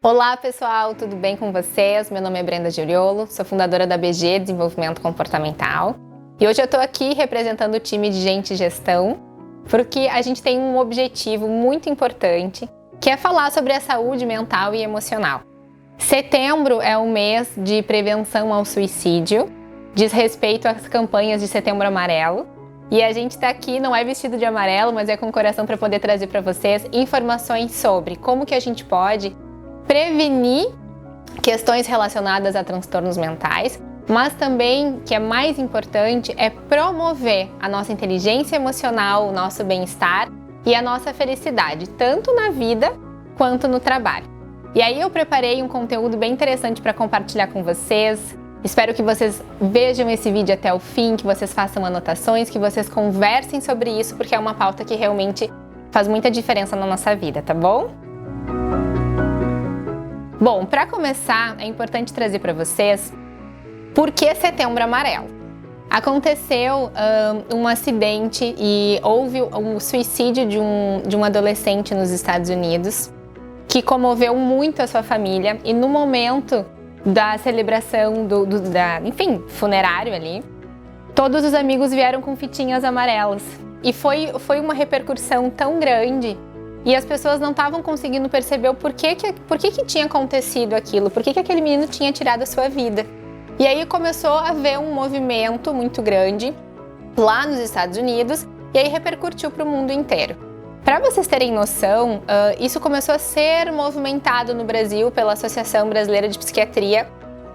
Olá pessoal, tudo bem com vocês? Meu nome é Brenda Giuriolo, sou fundadora da BG Desenvolvimento Comportamental e hoje eu estou aqui representando o time de Gente e Gestão porque a gente tem um objetivo muito importante que é falar sobre a saúde mental e emocional. Setembro é o mês de prevenção ao suicídio, diz respeito às campanhas de Setembro Amarelo e a gente está aqui, não é vestido de amarelo, mas é com o coração para poder trazer para vocês informações sobre como que a gente pode prevenir questões relacionadas a transtornos mentais, mas também, que é mais importante, é promover a nossa inteligência emocional, o nosso bem-estar e a nossa felicidade, tanto na vida quanto no trabalho. E aí eu preparei um conteúdo bem interessante para compartilhar com vocês. Espero que vocês vejam esse vídeo até o fim, que vocês façam anotações, que vocês conversem sobre isso, porque é uma pauta que realmente faz muita diferença na nossa vida, tá bom? Bom, para começar, é importante trazer para vocês por que Setembro Amarelo. Aconteceu um acidente e houve um suicídio de um adolescente nos Estados Unidos que comoveu muito a sua família e no momento da celebração funerário ali, todos os amigos vieram com fitinhas amarelas e foi uma repercussão tão grande. E as pessoas não estavam conseguindo perceber o porquê que tinha acontecido aquilo, por que aquele menino tinha tirado a sua vida. E aí começou a haver um movimento muito grande lá nos Estados Unidos e aí repercutiu para o mundo inteiro. Para vocês terem noção, isso começou a ser movimentado no Brasil pela Associação Brasileira de Psiquiatria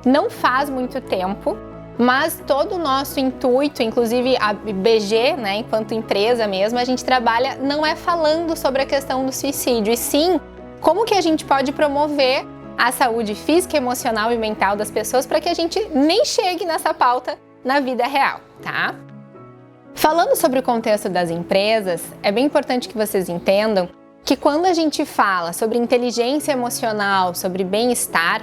não faz muito tempo, mas todo o nosso intuito, inclusive a BG, né, enquanto empresa mesmo, a gente trabalha não é falando sobre a questão do suicídio, e sim como que a gente pode promover a saúde física, emocional e mental das pessoas para que a gente nem chegue nessa pauta na vida real, tá? Falando sobre o contexto das empresas, é bem importante que vocês entendam que quando a gente fala sobre inteligência emocional, sobre bem-estar,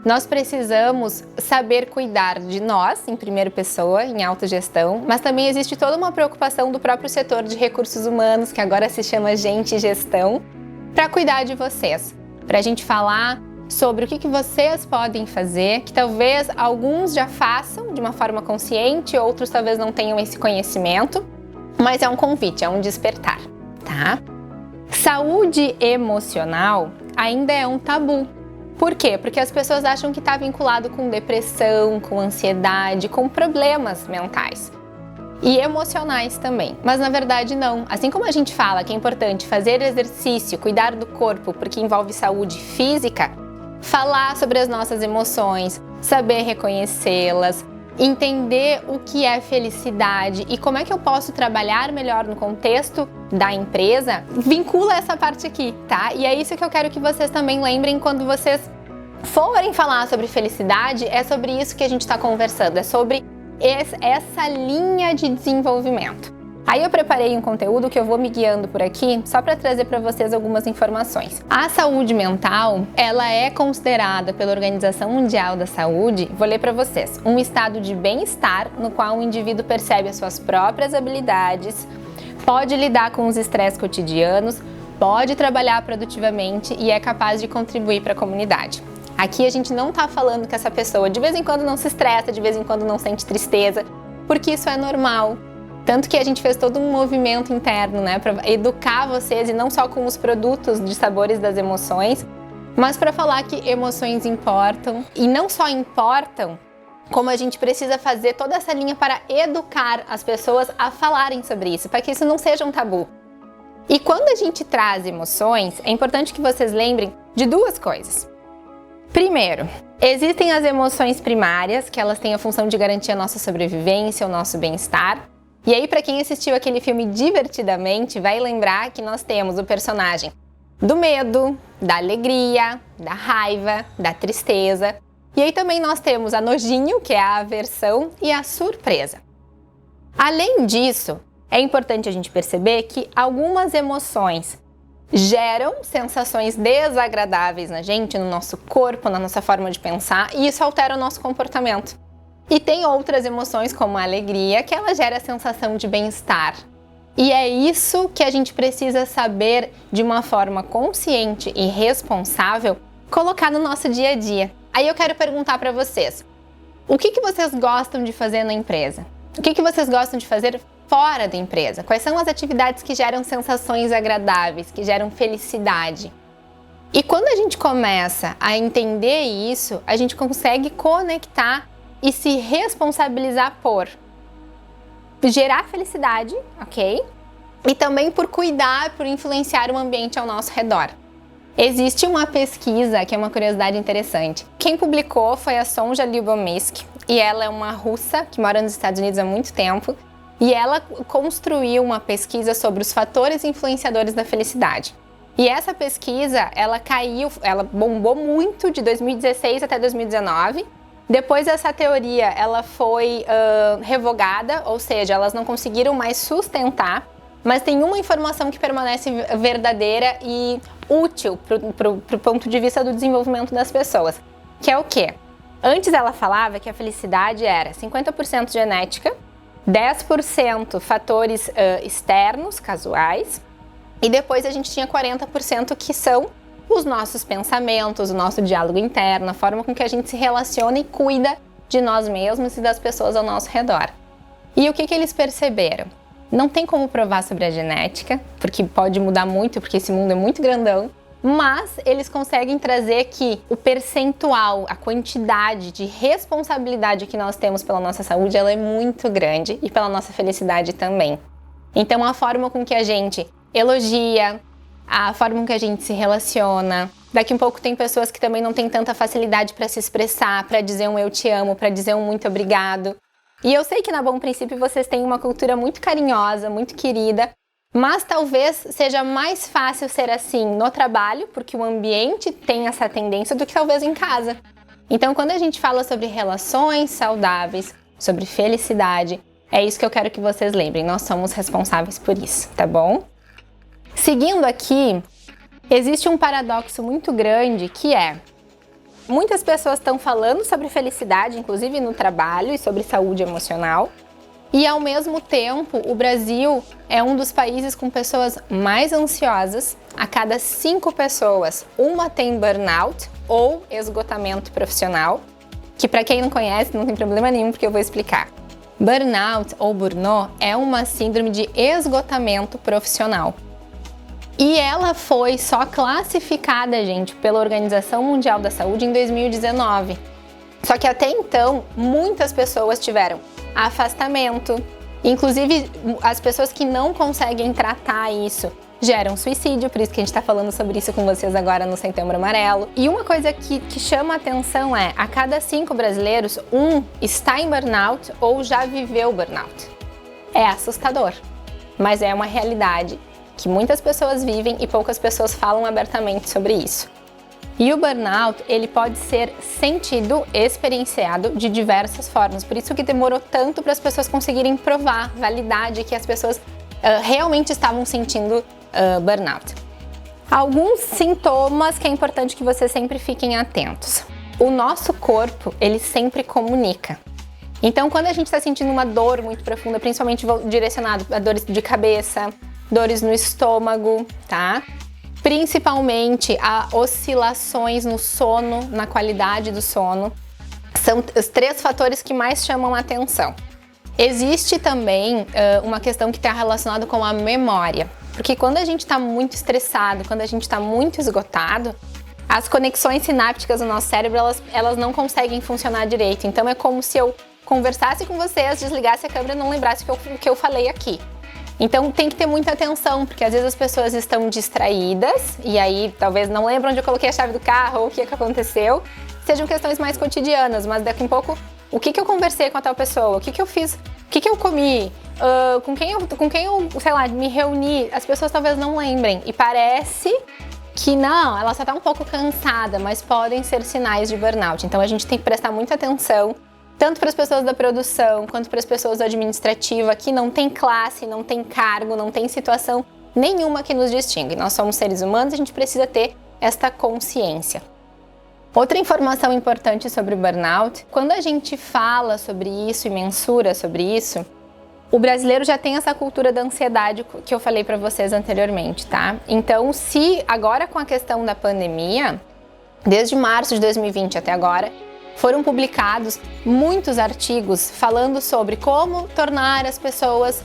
nós precisamos saber cuidar de nós, em primeira pessoa, em autogestão, mas também existe toda uma preocupação do próprio setor de recursos humanos, que agora se chama Gente e Gestão, para cuidar de vocês. Para a gente falar sobre o que vocês podem fazer, que talvez alguns já façam de uma forma consciente, outros talvez não tenham esse conhecimento, mas é um convite, é um despertar, tá? Saúde emocional ainda é um tabu. Por quê? Porque as pessoas acham que está vinculado com depressão, com ansiedade, com problemas mentais e emocionais também. Mas na verdade não. Assim como a gente fala que é importante fazer exercício, cuidar do corpo, porque envolve saúde física, falar sobre as nossas emoções, saber reconhecê-las, entender o que é felicidade e como é que eu posso trabalhar melhor no contexto da empresa, vincula essa parte aqui, tá? E é isso que eu quero que vocês também lembrem quando vocês forem falar sobre felicidade, é sobre isso que a gente está conversando, é sobre essa linha de desenvolvimento. Aí eu preparei um conteúdo que eu vou me guiando por aqui, só para trazer para vocês algumas informações. A saúde mental, ela é considerada pela Organização Mundial da Saúde, vou ler para vocês, um estado de bem-estar no qual o indivíduo percebe as suas próprias habilidades, pode lidar com os estresses cotidianos, pode trabalhar produtivamente e é capaz de contribuir para a comunidade. Aqui a gente não está falando que essa pessoa de vez em quando não se estressa, de vez em quando não sente tristeza, porque isso é normal. Tanto que a gente fez todo um movimento interno, né, para educar vocês e não só com os produtos de sabores das emoções, mas para falar que emoções importam e não só importam, como a gente precisa fazer toda essa linha para educar as pessoas a falarem sobre isso, para que isso não seja um tabu. E quando a gente traz emoções, é importante que vocês lembrem de duas coisas. Primeiro, existem as emoções primárias, que elas têm a função de garantir a nossa sobrevivência, o nosso bem-estar. E aí, para quem assistiu aquele filme Divertidamente, vai lembrar que nós temos o personagem do medo, da alegria, da raiva, da tristeza. E aí também nós temos a nojinho, que é a aversão, e a surpresa. Além disso, é importante a gente perceber que algumas emoções geram sensações desagradáveis na gente, no nosso corpo, na nossa forma de pensar, e isso altera o nosso comportamento. E tem outras emoções, como a alegria, que ela gera a sensação de bem-estar. E é isso que a gente precisa saber de uma forma consciente e responsável colocar no nosso dia a dia. Aí eu quero perguntar para vocês, o que vocês gostam de fazer na empresa? O que vocês gostam de fazer fora da empresa? Quais são as atividades que geram sensações agradáveis, que geram felicidade? E quando a gente começa a entender isso, a gente consegue conectar e se responsabilizar por gerar felicidade, ok? E também por cuidar, por influenciar o ambiente ao nosso redor. Existe uma pesquisa que é uma curiosidade interessante. Quem publicou foi a Sonja Lyubomirsky, e ela é uma russa que mora nos Estados Unidos há muito tempo, e ela construiu uma pesquisa sobre os fatores influenciadores da felicidade. E essa pesquisa, ela bombou muito de 2016 até 2019. Depois essa teoria, ela foi revogada, ou seja, elas não conseguiram mais sustentar, mas tem uma informação que permanece verdadeira e útil para o ponto de vista do desenvolvimento das pessoas, que é o quê? Antes ela falava que a felicidade era 50% genética, 10% fatores externos, casuais, e depois a gente tinha 40% que são os nossos pensamentos, o nosso diálogo interno, a forma com que a gente se relaciona e cuida de nós mesmos e das pessoas ao nosso redor. E o que eles perceberam? Não tem como provar sobre a genética, porque pode mudar muito, porque esse mundo é muito grandão, mas eles conseguem trazer que o percentual, a quantidade de responsabilidade que nós temos pela nossa saúde, ela é muito grande e pela nossa felicidade também. Então a forma com que a gente elogia, a forma com que a gente se relaciona. Daqui um pouco tem pessoas que também não têm tanta facilidade para se expressar, para dizer um eu te amo, para dizer um muito obrigado. E eu sei que na Bom Princípio vocês têm uma cultura muito carinhosa, muito querida, mas talvez seja mais fácil ser assim no trabalho, porque o ambiente tem essa tendência, do que talvez em casa. Então, quando a gente fala sobre relações saudáveis, sobre felicidade, é isso que eu quero que vocês lembrem. Nós somos responsáveis por isso, tá bom? Seguindo aqui, existe um paradoxo muito grande que é: muitas pessoas estão falando sobre felicidade, inclusive no trabalho, e sobre saúde emocional. E ao mesmo tempo, o Brasil é um dos países com pessoas mais ansiosas. A cada 5 pessoas, uma tem burnout ou esgotamento profissional, que para quem não conhece não tem problema nenhum, porque eu vou explicar. Burnout ou burnout é uma síndrome de esgotamento profissional. E ela foi só classificada, gente, pela Organização Mundial da Saúde em 2019. Só que até então, muitas pessoas tiveram afastamento. Inclusive, as pessoas que não conseguem tratar isso geram suicídio, por isso que a gente está falando sobre isso com vocês agora no Setembro Amarelo. E uma coisa que chama a atenção é: a cada 5 brasileiros, um está em burnout ou já viveu burnout. É assustador, mas é uma realidade que muitas pessoas vivem e poucas pessoas falam abertamente sobre isso. E o burnout, ele pode ser sentido, experienciado de diversas formas. Por isso que demorou tanto para as pessoas conseguirem provar, validar de que as pessoas realmente estavam sentindo burnout. Alguns sintomas que é importante que vocês sempre fiquem atentos. O nosso corpo, ele sempre comunica. Então, quando a gente está sentindo uma dor muito profunda, principalmente direcionado a dores de cabeça, dores no estômago, tá? Principalmente a oscilações no sono, na qualidade do sono, são os 3 fatores que mais chamam a atenção. Existe também uma questão que está relacionada com a memória, porque quando a gente está muito estressado, quando a gente está muito esgotado, as conexões sinápticas do nosso cérebro, elas não conseguem funcionar direito. Então é como se eu conversasse com vocês, desligasse a câmera e não lembrasse o que eu falei aqui. Então tem que ter muita atenção, porque às vezes as pessoas estão distraídas e aí talvez não lembram onde eu coloquei a chave do carro ou o que aconteceu. Sejam questões mais cotidianas, mas daqui a pouco, o que eu conversei com a tal pessoa, o que eu fiz, o que eu comi, com quem eu, sei lá, me reuni, as pessoas talvez não lembrem. E parece que não, ela só está um pouco cansada, mas podem ser sinais de burnout. Então a gente tem que prestar muita atenção, tanto para as pessoas da produção, quanto para as pessoas do administrativo. Aqui não tem classe, não tem cargo, não tem situação nenhuma que nos distingue. Nós somos seres humanos e a gente precisa ter esta consciência. Outra informação importante sobre o burnout: quando a gente fala sobre isso e mensura sobre isso, o brasileiro já tem essa cultura da ansiedade que eu falei para vocês anteriormente, tá? Então, se agora com a questão da pandemia, desde março de 2020 até agora, foram publicados muitos artigos falando sobre como tornar as pessoas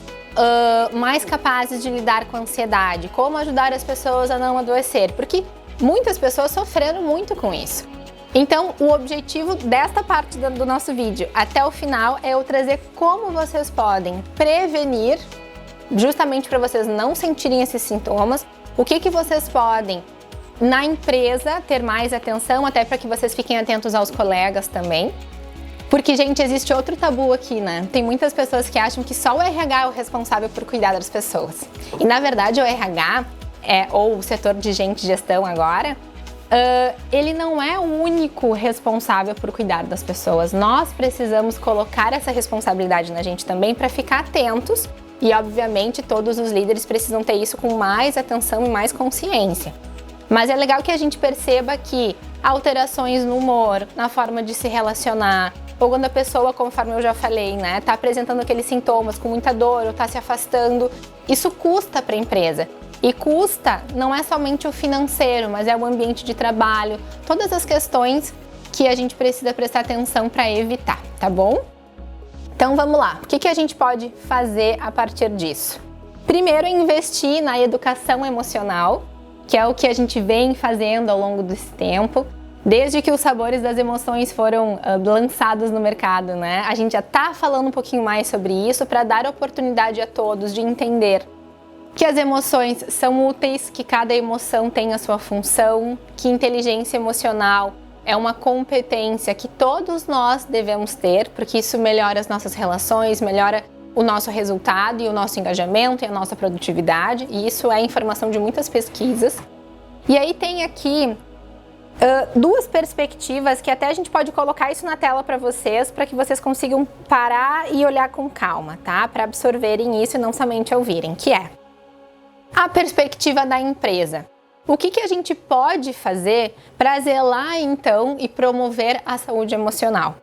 mais capazes de lidar com a ansiedade, como ajudar as pessoas a não adoecer, porque muitas pessoas sofreram muito com isso. Então, o objetivo desta parte do nosso vídeo até o final é eu trazer como vocês podem prevenir, justamente para vocês não sentirem esses sintomas, o que vocês podem na empresa ter mais atenção, até para que vocês fiquem atentos aos colegas também. Porque, gente, existe outro tabu aqui, né? Tem muitas pessoas que acham que só o RH é o responsável por cuidar das pessoas. E, na verdade, o RH, ou o setor de gestão agora, ele não é o único responsável por cuidar das pessoas. Nós precisamos colocar essa responsabilidade na gente também para ficar atentos e, obviamente, todos os líderes precisam ter isso com mais atenção e mais consciência. Mas é legal que a gente perceba que alterações no humor, na forma de se relacionar, ou quando a pessoa, conforme eu já falei, né, tá apresentando aqueles sintomas com muita dor ou tá se afastando, isso custa para a empresa. E custa não é somente o financeiro, mas é o ambiente de trabalho, todas as questões que a gente precisa prestar atenção para evitar, tá bom? Então vamos lá, o que a gente pode fazer a partir disso? Primeiro, investir na educação emocional, que é o que a gente vem fazendo ao longo desse tempo. Desde que os sabores das emoções foram lançados no mercado, né? A gente já tá falando um pouquinho mais sobre isso para dar oportunidade a todos de entender que as emoções são úteis, que cada emoção tem a sua função, que inteligência emocional é uma competência que todos nós devemos ter, porque isso melhora as nossas relações, melhora o nosso resultado e o nosso engajamento e a nossa produtividade, e isso é informação de muitas pesquisas. E aí tem aqui duas perspectivas que até a gente pode colocar isso na tela para que vocês consigam parar e olhar com calma, tá? Para absorverem isso e não somente ouvirem, que é a perspectiva da empresa. O que a gente pode fazer para zelar então e promover a saúde emocional?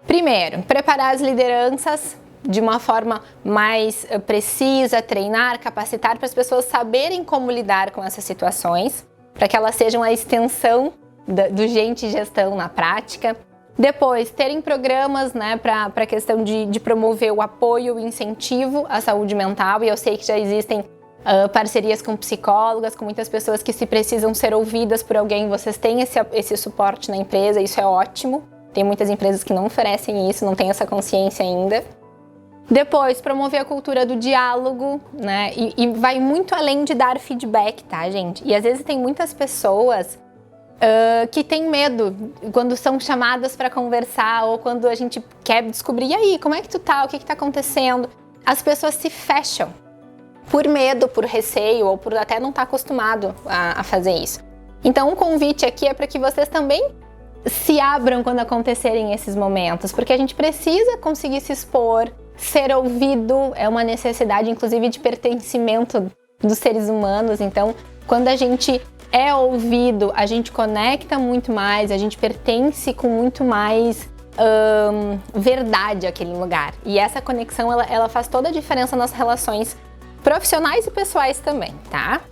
Primeiro, preparar as lideranças de uma forma mais precisa, treinar, capacitar para as pessoas saberem como lidar com essas situações, para que elas sejam a extensão do Gente Gestão na prática. Depois, terem programas, né, para a questão de promover o apoio e o incentivo à saúde mental, e eu sei que já existem parcerias com psicólogas, com muitas pessoas que, se precisam ser ouvidas por alguém, vocês têm esse suporte na empresa, isso é ótimo. Tem muitas empresas que não oferecem isso, não têm essa consciência ainda. Depois, promover a cultura do diálogo, né? E vai muito além de dar feedback, tá, gente? E às vezes tem muitas pessoas que têm medo quando são chamadas para conversar ou quando a gente quer descobrir, e aí, como é que tu tá? O que tá acontecendo? As pessoas se fecham por medo, por receio ou por até não estar acostumado a fazer isso. Então, um convite aqui é para que vocês também se abram quando acontecerem esses momentos, porque a gente precisa conseguir se expor. Ser ouvido é uma necessidade, inclusive, de pertencimento dos seres humanos. Então, quando a gente é ouvido, a gente conecta muito mais, a gente pertence com muito mais verdade àquele lugar. E essa conexão, ela faz toda a diferença nas relações profissionais e pessoais também, tá?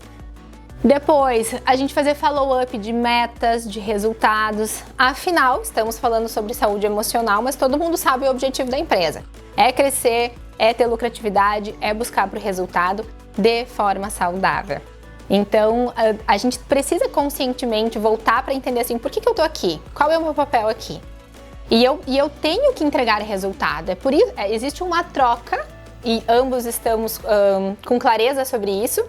Depois, a gente fazer follow-up de metas, de resultados. Afinal, estamos falando sobre saúde emocional, mas todo mundo sabe o objetivo da empresa. É crescer, é ter lucratividade, é buscar para o resultado de forma saudável. Então, a gente precisa conscientemente voltar para entender assim, por que eu tô aqui? Qual é o meu papel aqui? E eu tenho que entregar resultado. É por isso, existe uma troca e ambos estamos com clareza sobre isso,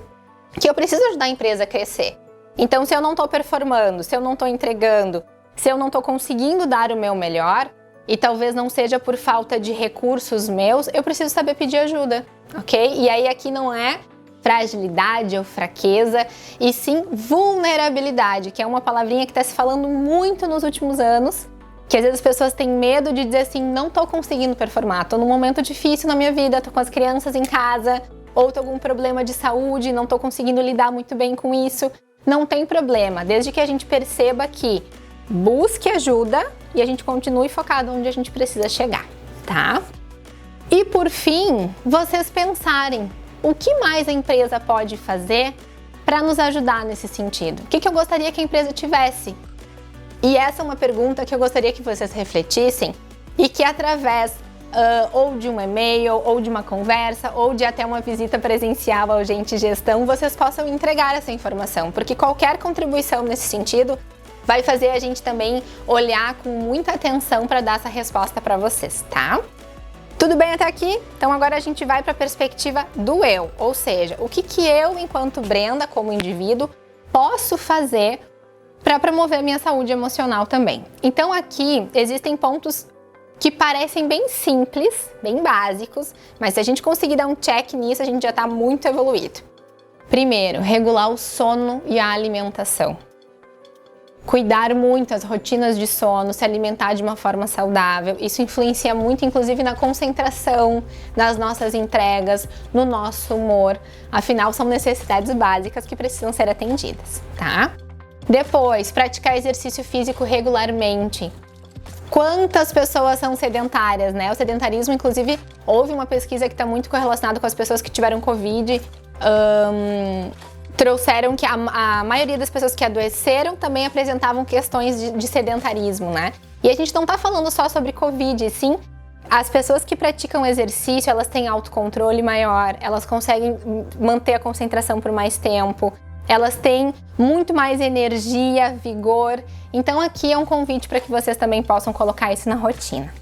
que eu preciso ajudar a empresa a crescer. Então, se eu não estou performando, se eu não estou entregando, se eu não estou conseguindo dar o meu melhor, e talvez não seja por falta de recursos meus, eu preciso saber pedir ajuda, ok? E aí aqui não é fragilidade ou fraqueza, e sim vulnerabilidade, que é uma palavrinha que está se falando muito nos últimos anos, que às vezes as pessoas têm medo de dizer assim, não estou conseguindo performar, estou num momento difícil na minha vida, estou com as crianças em casa, ou estou com algum problema de saúde, não estou conseguindo lidar muito bem com isso. Não tem problema, desde que a gente perceba que busque ajuda e a gente continue focado onde a gente precisa chegar, tá? E por fim, vocês pensarem, o que mais a empresa pode fazer para nos ajudar nesse sentido? O que eu gostaria que a empresa tivesse? E essa é uma pergunta que eu gostaria que vocês refletissem e que através ou de um e-mail, ou de uma conversa, ou de até uma visita presencial ao Gente Gestão, vocês possam entregar essa informação, porque qualquer contribuição nesse sentido vai fazer a gente também olhar com muita atenção para dar essa resposta para vocês, tá? Tudo bem até aqui? Então agora a gente vai para a perspectiva do eu, ou seja, o que eu, enquanto Brenda, como indivíduo, posso fazer para promover a minha saúde emocional também. Então aqui existem pontos que parecem bem simples, bem básicos, mas se a gente conseguir dar um check nisso, a gente já está muito evoluído. Primeiro, regular o sono e a alimentação. Cuidar muito as rotinas de sono, se alimentar de uma forma saudável. Isso influencia muito, inclusive, na concentração, nas nossas entregas, no nosso humor. Afinal, são necessidades básicas que precisam ser atendidas, tá? Depois, praticar exercício físico regularmente. Quantas pessoas são sedentárias, né? O sedentarismo, inclusive, houve uma pesquisa que está muito correlacionada com as pessoas que tiveram Covid. Trouxeram que a maioria das pessoas que adoeceram também apresentavam questões de sedentarismo, né? E a gente não tá falando só sobre Covid, sim. As pessoas que praticam exercício, elas têm autocontrole maior, elas conseguem manter a concentração por mais tempo, elas têm muito mais energia, vigor. Então aqui é um convite para que vocês também possam colocar isso na rotina.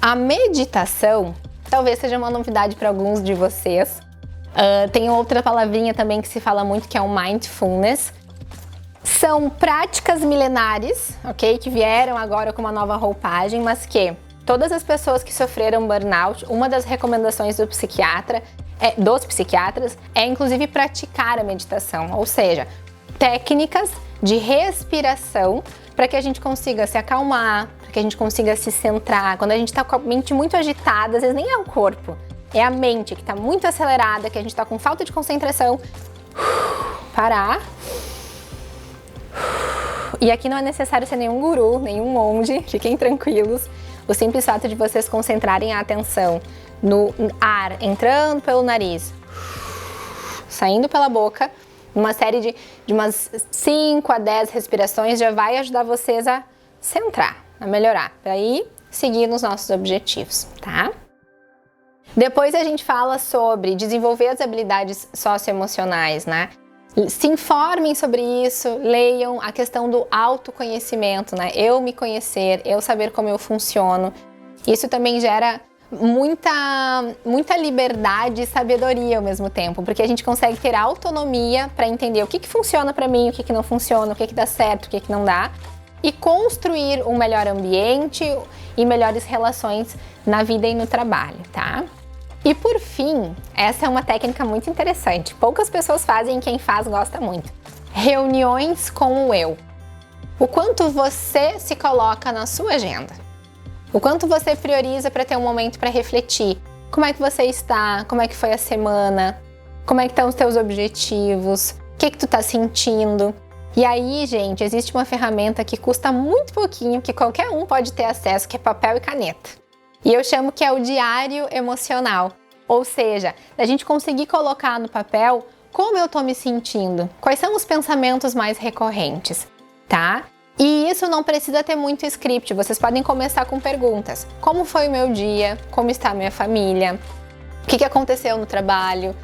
A meditação talvez seja uma novidade para alguns de vocês. Tem outra palavrinha também que se fala muito, que é o mindfulness. São práticas milenares, ok? Que vieram agora com uma nova roupagem, mas que todas as pessoas que sofreram burnout, uma das recomendações dos psiquiatras é inclusive praticar a meditação, ou seja, técnicas de respiração para que a gente consiga se acalmar, para que a gente consiga se centrar. Quando a gente está com a mente muito agitada, às vezes nem é o corpo, é a mente que está muito acelerada, que a gente está com falta de concentração. Parar. E aqui não é necessário ser nenhum guru, nenhum monge, fiquem tranquilos. O simples fato de vocês concentrarem a atenção no ar entrando pelo nariz, saindo pela boca, numa série de umas 5 a 10 respirações, já vai ajudar vocês a centrar, a melhorar, para aí seguir nos nossos objetivos, tá? Depois a gente fala sobre desenvolver as habilidades socioemocionais, né? Se informem sobre isso, leiam a questão do autoconhecimento, né? Eu me conhecer, eu saber como eu funciono. Isso também gera muita liberdade e sabedoria ao mesmo tempo, porque a gente consegue ter autonomia para entender o que funciona para mim, o que não funciona, o que dá certo, o que não dá, e construir um melhor ambiente e melhores relações na vida e no trabalho, tá? E por fim, essa é uma técnica muito interessante. Poucas pessoas fazem e quem faz gosta muito. Reuniões com o eu. O quanto você se coloca na sua agenda. O quanto você prioriza para ter um momento para refletir. Como é que você está? Como é que foi a semana? Como é que estão os teus objetivos? O que tu tá sentindo? E aí, gente, existe uma ferramenta que custa muito pouquinho, que qualquer um pode ter acesso, que é papel e caneta. E eu chamo que é o diário emocional. Ou seja, a gente conseguir colocar no papel como eu tô me sentindo, quais são os pensamentos mais recorrentes, tá? E isso não precisa ter muito script, vocês podem começar com perguntas. Como foi o meu dia? Como está a minha família? O que aconteceu no trabalho?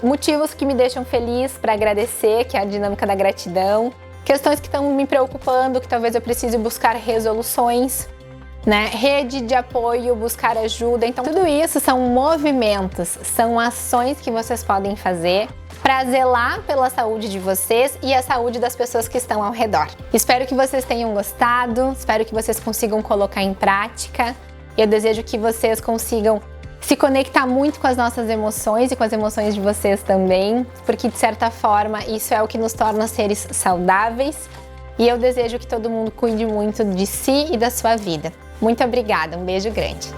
Motivos que me deixam feliz para agradecer, que é a dinâmica da gratidão. Questões que estão me preocupando, que talvez eu precise buscar resoluções. Né? Rede de apoio, buscar ajuda. Então, tudo isso são movimentos, são ações que vocês podem fazer para zelar pela saúde de vocês e a saúde das pessoas que estão ao redor. Espero que vocês tenham gostado, espero que vocês consigam colocar em prática. Eu desejo que vocês consigam se conectar muito com as nossas emoções e com as emoções de vocês também, porque de certa forma isso é o que nos torna seres saudáveis. E eu desejo que todo mundo cuide muito de si e da sua vida. Muito obrigada, um beijo grande!